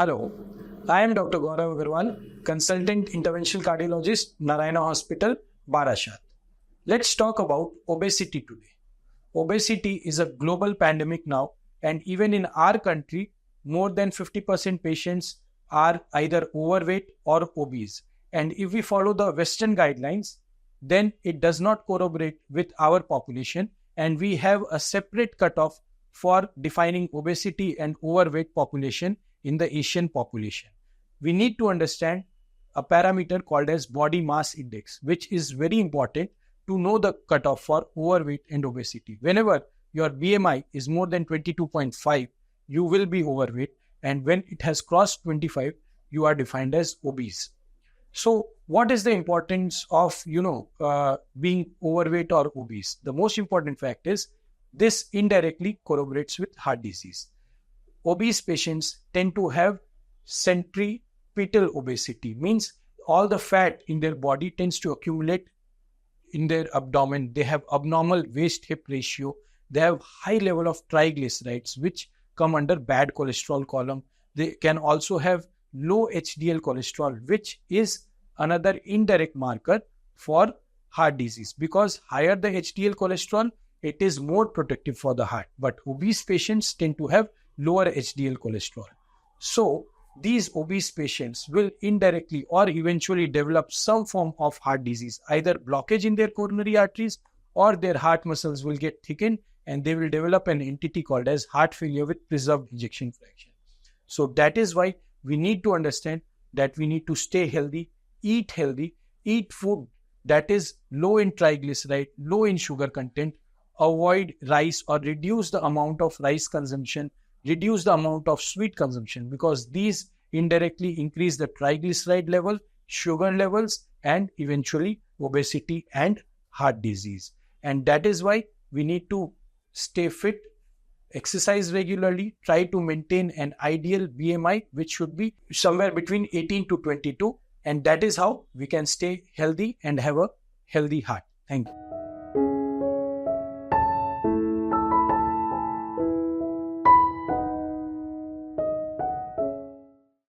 Hello, I am Dr. Gaurav Agarwal, Consultant Interventional Cardiologist, Narayana Hospital, Barashat. Let's talk about obesity today. Obesity is a global pandemic now, and even in our country, more than 50% patients are either overweight or obese. And if we follow the Western guidelines, then it does not corroborate with our population, and we have a separate cutoff for defining obesity and overweight population in the Asian population. We need to understand a parameter called as body mass index, which is very important to know the cutoff for overweight and obesity. Whenever your BMI is more than 22.5, you will be overweight, and when it has crossed 25, you are defined as obese. So what is the importance of being overweight or obese? The most important fact is this indirectly corroborates with heart disease. Obese patients tend to have centripetal obesity, means all the fat in their body tends to accumulate in their abdomen. They have abnormal waist-hip ratio. They have high level of triglycerides, which come under bad cholesterol column. They can also have low HDL cholesterol, which is another indirect marker for heart disease, because higher the HDL cholesterol, it is more protective for the heart. But obese patients tend to have lower HDL cholesterol. So these obese patients will indirectly or eventually develop some form of heart disease, either blockage in their coronary arteries or their heart muscles will get thickened and they will develop an entity called as heart failure with preserved ejection fraction. So that is why we need to understand that we need to stay healthy, eat food that is low in triglyceride, low in sugar content, avoid rice or reduce the amount of rice consumption, reduce the amount of sweet consumption, because these indirectly increase the triglyceride level, sugar levels, and eventually obesity and heart disease. And that is why we need to stay fit, exercise regularly, try to maintain an ideal BMI, which should be somewhere between 18 to 22. And that is how we can stay healthy and have a healthy heart. Thank you.